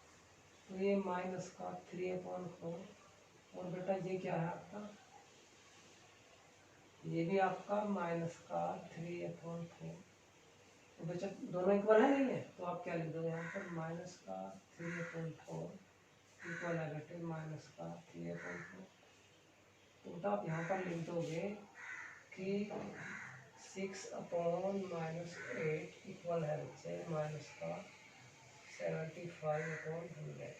तो ये माइनस का 3/4 और बेटा ये क्या है आपका, ये भी आपका माइनस का 3/4। तो बच्चा दोनों इक्वल है नहीं है, तो आप क्या लिख दोगे यहाँ पर माइनस का 3/4 इक्वल है बेटे माइनस का 3/4। तो बेटा आप यहाँ पर लिख दोगे कि 6/-8 इक्वल है बच्चे माइनस का 75/100।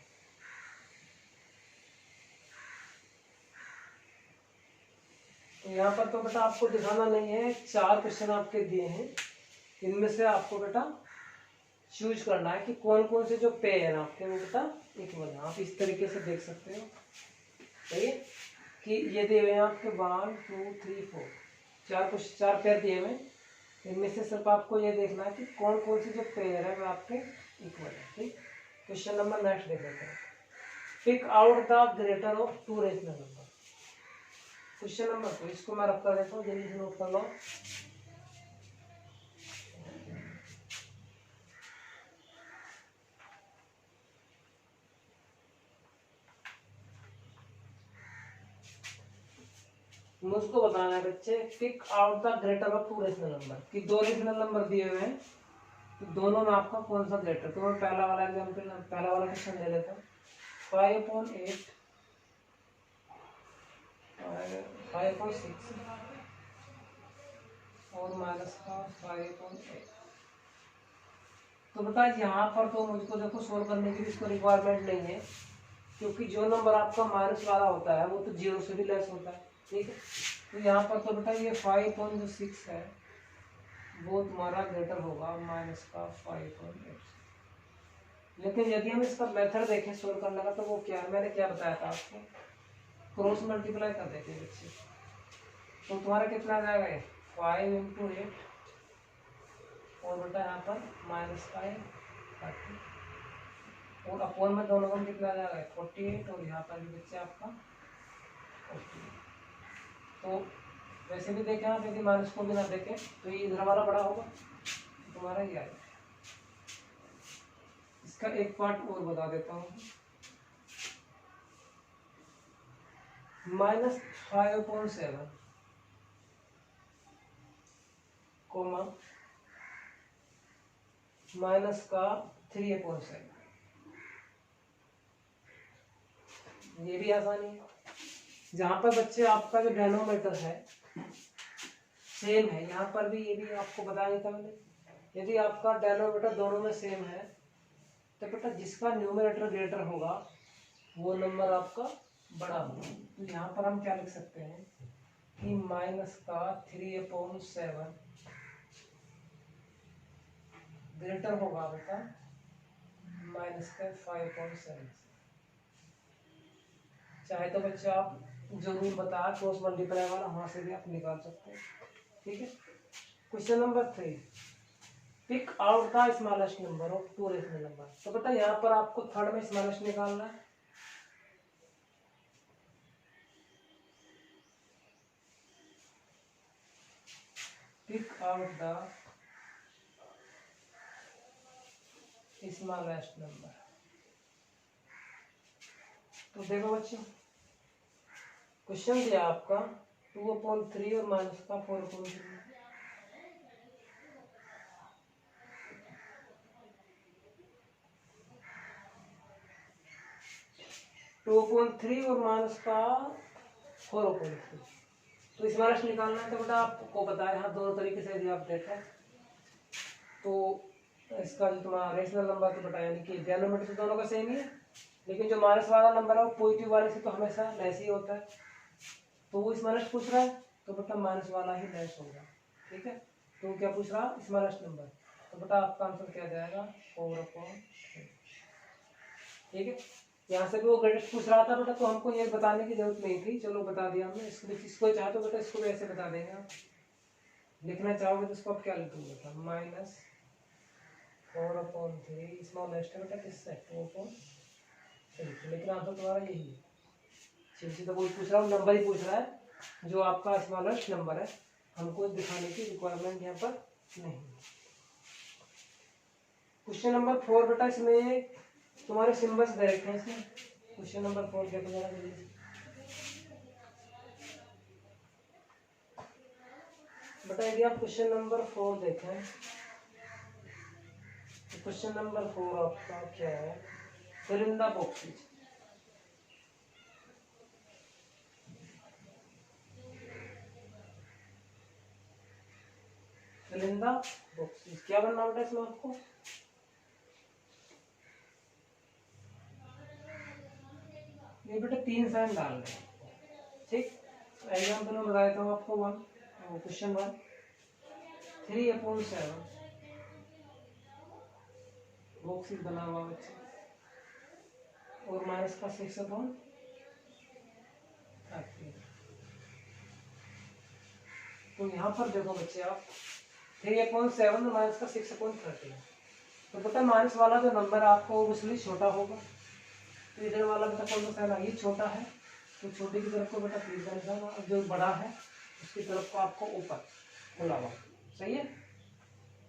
तो यहाँ पर तो बेटा आपको दिखाना नहीं है, 4 क्वेश्चन आपके दिए हैं, इनमें से आपको बेटा चूज करना है कि कौन कौन से जो पेयर है आपके वो बेटा इक्वल है। आप इस तरीके से देख सकते हो, सही है कि ये दिए हुए हैं आपके 1 2 3 4 चार पेयर दिए हुए, इनमें से सिर्फ आपको ये देखना है कि कौन कौन से जो पेयर है वो आपके इक्वल है। ठीक, क्वेश्चन नंबर नेक्स्ट देख लेते हैं। Pick out the greater of two rational number. Question number 2, इसको मैं रख कर देता हूँ, जल्दी से नोट कर लो। मुझको बताना है बच्चे, pick out the greater of two rational number, कि दो रेशनल नंबर दिए हुए हैं तो दोनों में आपका कौन सा ग्रेटर। तो मैं पहला वाला एग्जांपल, पहला वाला क्वेश्चन ले लेता हूँ। 5/8 5/6 और माइनस का 5/8। तो बेटा यहाँ पर तो मुझको देखो सोल्व करने की भी इसको रिक्वायरमेंट नहीं है, क्योंकि जो नंबर आपका माइनस वाला होता है वो तो 0 से भी लेस होता है। ठीक है, तो यहाँ पर तो बेटा ये 5/6 है वो तुम्हारा ग्रेटर होगा माइनस का 5/8। लेकिन यदि हम इसका मेथड देखें सोल्व करने का, तो वो क्या है, मैंने क्या बताया था आपको, क्रॉस मल्टीप्लाई कर देते हैं बच्चे। तो तुम्हारा कितना आ जाएगा, 5 × 8 और बेटा यहाँ पर -5/30 और अपॉन में दोनों का कितना आ जाएगा 48 और यहाँ पर भी बच्चे आपका 48। तो वैसे भी देखें आप, यदि माइनस को भी ना देखें तो ये इधर वाला बड़ा होगा, तुम्हारा ये आएगा। इसका एक पार्ट और बता देता हूँ, -5/7 कोमा माइनस का 3/7। ये भी आसानी है। जहां पर बच्चे आपका जो डेनोमीटर है सेम है, यहाँ पर भी ये भी आपको बताया था मैंने, यदि आपका डेनोमीटर दोनों में सेम है तो बेटा जिसका न्यूमरेटर ग्रेटर होगा वो नंबर आपका बड़ा होगा। तो यहाँ पर हम क्या लिख सकते हैं कि माइनस का 3/7 ग्रेटर होगा बेटा माइनस का 5/7। चाहे तो बच्चे आप जो रूल बताया क्रॉस मल्टीप्लाई वाला वहां से भी आप निकाल सकते हैं। ठीक है, question number 3, pick out the smallest number of two rational number. तो बेटा यहाँ पर आपको थर्ड में स्मॉलेस्ट निकालना है। Pick out the smallest number. तो देखो बच्चों, क्वेश्चन दिया आपका 2/3 और माइनस का 4/3। 2/3 और माइनस का 4/3। तो स्मॉलेस्ट निकालना है। तो बेटा आपको बताया यहाँ दोनों तरीके से यदि आप देखें तो इसका जो तुम्हारा रेशनल नंबर तो बेटा यानी कि डिनोमिनेटर तो दोनों का सेम ही है, लेकिन जो माइनस वाला नंबर है वो पॉजिटिव वाले से तो हमेशा लेस ही होता है। तो वो स्मॉलेस्ट पूछ रहा है तो बेटा माइनस वाला ही लेस होगा। ठीक है, तो क्या पूछ रहा है स्मॉलेस्ट नंबर, तो बेटा आपका आंसर क्या जाएगा 4/3। ठीक है, यहाँ से भी वो ग्रेटेस्ट पूछ रहा था बेटा, तो हमको ये बताने की जरूरत नहीं थी, चलो बता दिया हमने। इसको चाहे तो बेटा इसको भी ऐसे बता देंगे आप, लिखना चाहोगे तो इसको आप क्या लिखोगे बेटा -4/3 स्मॉलेस्ट है बेटा किससे 2/3। लेकिन आंसर तुम्हारा यही है। सिंपली तो कोई पूछ रहा हूँ नंबर ही पूछ रहा है जो आपका स्मॉलेस्ट नंबर है, हमको दिखाने की रिक्वायरमेंट यहाँ पर नहीं। क्वेश्चन नंबर 4 बेटा इसमें तुम्हारे सिंबल्स दे रखे हैं इसमें। क्वेश्चन नंबर 4 देखो जरा जल्दी से बेटा। यदि आप क्वेश्चन नंबर 4 देखें तो क्वेश्चन नंबर 4 आपका क्या है, fill in the boxes. Fill in the boxes क्या करना बेटा इसमें आपको, ये बेटा 3 साइन डालना है। ठीक, एग्जाम्पल में बता देता हूँ आपको। क्वेश्चन 1, 3/7 बॉक्स बना हुआ बच्चे, और माइनस का 6/30। तो यहाँ पर देखो बच्चे आप 3/7 माइनस का 6/30, तो बेटा माइनस वाला जो नंबर आपको ओबियसली छोटा होगा, तो इधर वाला बेटा कौन सा साइन ये छोटा है, तो छोटे की तरफ को बेटा तीर का निशान, और जो बड़ा है उसकी तरफ को आपको ऊपर खुला हुआ, सही है।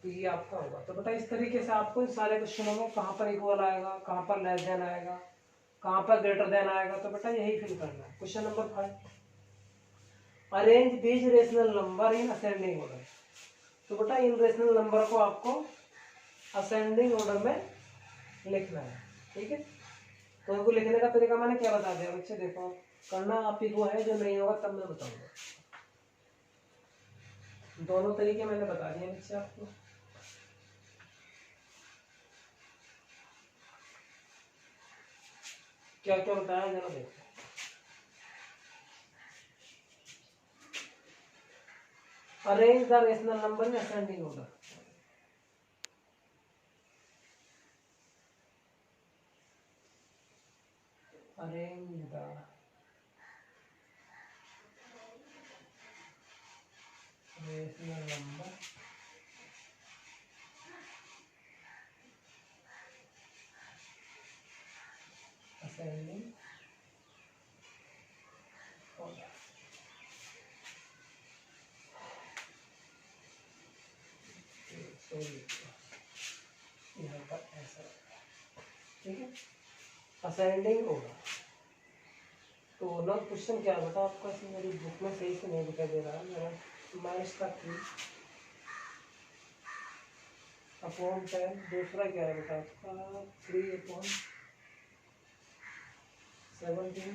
तो ये आपका होगा। तो बेटा इस तरीके से आपको इन सारे क्वेश्चनों में कहाँ पर इक्वल आएगा, कहाँ पर लेस देन आएगा, कहाँ पर ग्रेटर देन आएगा, तो बेटा यही फिल करना है। Question number 5, arrange these rational number in ascending order. तो बेटा इन रेशनल नंबर को आपको असेंडिंग ऑर्डर में लिखना है, ठीक है। तो उनको लिखने का तरीका मैंने क्या बता दिया बच्चे, देखो करना आप ही को है, जो नहीं होगा तब मैं बताऊंगा। दोनों तरीके मैंने बता दिए बच्चे आपको। क्या क्या बताया जरा देखो। Arrange the rational number in ascending order. Arrange the rational number ascending order. यहाँ पर ऐसा, ठीक है, असेंडिंग ऑर्डर। तो ना क्वेश्चन क्या बता आपका, मेरी बुक में सही से नहीं दिखाई दे रहा है, मेरा माइनस का 3/10, दूसरा क्या है बेटा आपका 3/17,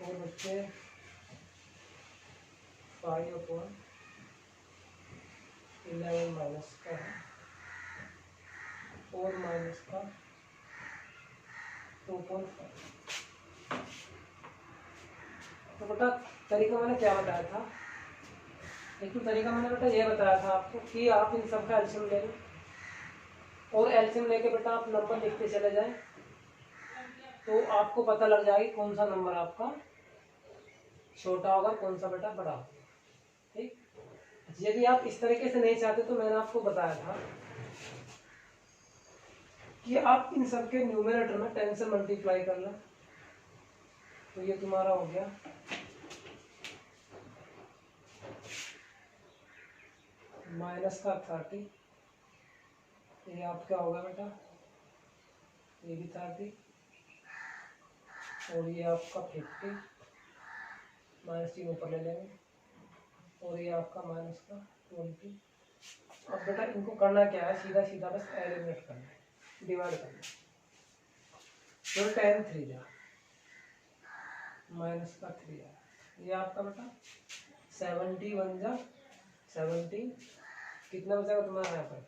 और बच्चे 5/11 माइनस का है, और माइनस का 2.5। तो बेटा तरीका मैंने क्या बताया था, एक तो तरीका मैंने बेटा ये बताया था आपको कि आप इन सब का एलसीएम ले लें, और एलसीएम लेके बेटा आप नंबर लिखते चले जाएं, तो आपको पता लग जाएगी कौन सा नंबर आपका छोटा होगा, कौन सा बेटा बड़ा होगा, ठीक। यदि आप इस तरीके से नहीं चाहते तो मैंने आपको बताया था कि आप इन सब के न्यूमरेटर में 10 से मल्टीप्लाई कर लें, तो ये तुम्हारा हो गया माइनस का 30, ये आपका होगा बेटा ये भी 30, और ये आपका 50, -3 ऊपर ले लेंगे, और ये आपका माइनस का 20। अब बेटा इनको करना क्या है, सीधा सीधा बस एलिमिनेट करना है, डिवाइड करना है। तो 10 3 जा माइनस का 3 आया, ये आपका बेटा 71 जा 70, कितना बचेगा तुम्हारा यहाँ पर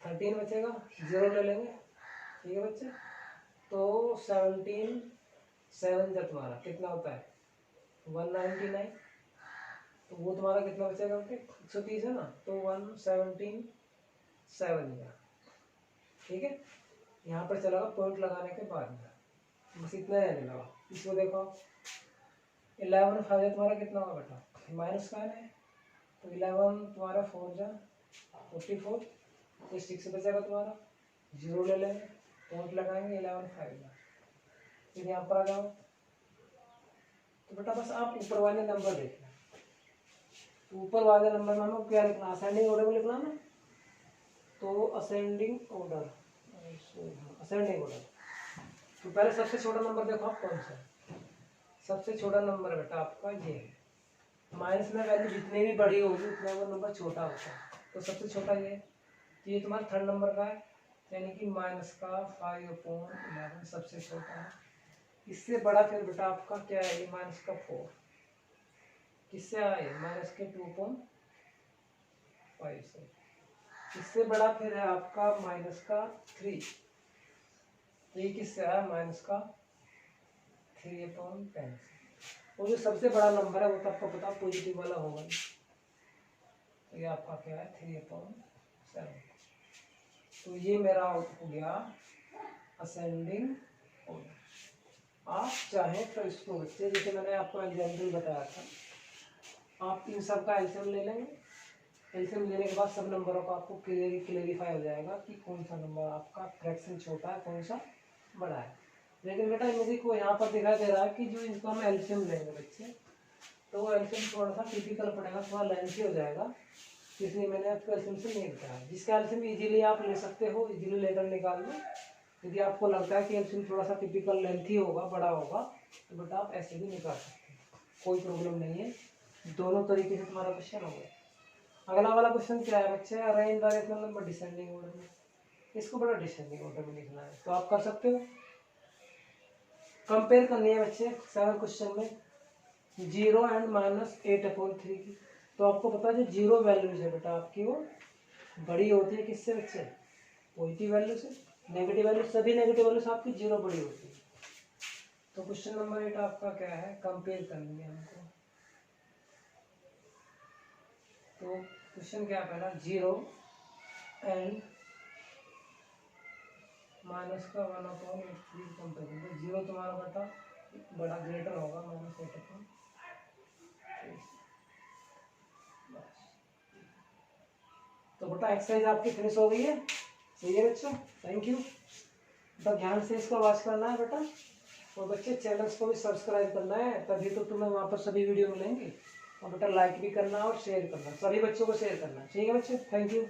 13 बचेगा, 0 ले लेंगे, ठीक है बच्चे। तो 17 7 जा तुम्हारा कितना होता है 199, तो वो तुम्हारा कितना बचेगा बेटे 130 है ना, तो 117 7 जा, ठीक है। यहाँ पर चलेगा पॉइंट लगाने के बाद में, बस इतना रहने लगा। इसको देखो 11 5 तुम्हारा कितना होगा बेटा माइनस का है, तो 11 तुम्हारा 4 जा 44, तो 6 बचेगा तुम्हारा, 0 ले लेंगे, पॉइंट लगाएंगे 11 5 जा, फिर यहाँ पर आ जाओ। तो बेटा बस आप ऊपर वाले नंबर देखना, तो ऊपर वाले नंबर में हमें क्या लिखना, असेंडिंग ऑर्डर में लिखना ना, तो असेंडिंग ऑर्डर, असेंडिंग ऑर्डर। तो पहले सबसे छोटा नंबर देखो आप कौन सा है, सबसे छोटा नंबर बेटा आपका ये है, माइनस में वैल्यू जितनी भी बड़ी होगी उतना वो नंबर छोटा होता है, तो सबसे छोटा ये है। तो ये तुम्हारा थर्ड नंबर का है, यानी कि माइनस का 5/11 सबसे छोटा है। इससे बड़ा फिर बेटा आपका क्या है, ये माइनस का 4, किससे आए माइनस के 2.5 से। इससे बड़ा फिर है आपका माइनस का 3, ये किससे आया माइनस का 3/10 से। और जो सबसे बड़ा नंबर है वो तो आपको पता पॉजिटिव वाला होगा, तो ये आपका क्या है 3/7। तो ये मेरा आउट हो गया असेंडिंग ऑर्डर। आप चाहें तो इसको बच्चे, जैसे मैंने आपको एग्जाम्पल बताया था, आप इन सब का एलसीएम ले लेंगे। एलसीएम लेने के बाद सब नंबरों का आपको क्लियरिफाई हो जाएगा कि कौन सा नंबर आपका फ्रैक्शन छोटा है, कौन सा बड़ा है। लेकिन बेटा मुझे को यहाँ पर दिखाई दे रहा है कि जो इनको हम एलसीएम लेंगे बच्चे, तो वो एलसीएम थोड़ा सा टिपिकल पड़ेगा, थोड़ा लेंथी हो जाएगा, इसलिए मैंने आपको एलसीएम से नहीं बताया। जिसका एलसीएम इजीली आप ले सकते हो, इजीली लेकर निकाल लो। यदि आपको लगता है कि एलसीएम थोड़ा सा टिपिकल लेंथी होगा, बड़ा होगा, तो बेटा आप ऐसे भी निकाल सकते हैं, कोई प्रॉब्लम नहीं है। दोनों तरीके से तुम्हारा क्वेश्चन हो गया। अगला वाला क्वेश्चन क्या है बच्चे, arrange the rational number descending order में। इसको बड़ा डिसेंडिंग ऑर्डर में लिखना है, तो आप कर सकते हो। कंपेयर करनी है बच्चे 7 क्वेश्चन में 0 एंड -8/3 की। तो आपको पता है जो जीरो वैल्यूज है बेटा आपकी, वो बड़ी होती है किससे बच्चे, पॉजिटिव वैल्यू से। नेगेटिव वैल्यू, सभी नेगेटिव वैल्यू से आपकी 0 बड़ी होती है। तो क्वेश्चन नंबर 8 आपका क्या है, कंपेयर करनी है हमको। तो क्वेश्चन क्या पहला, 0 एंड -1/3 कंपेयर। तो 0 तुम्हारा बेटा बड़ा ग्रेटर होगा -8/3। तो बेटा एक्सरसाइज आपकी फिनिश हो गई है। सही है बच्चों, थैंक यू। तो ध्यान से इसको वॉच करना है बेटा, और बच्चे चैनल्स को भी सब्सक्राइब करना है, तभी तो तुम्हें वहाँ पर सभी वीडियो मिलेंगे। और बेटा लाइक भी करना और शेयर करना, सभी बच्चों को शेयर करना। ठीक है बच्चे, थैंक यू।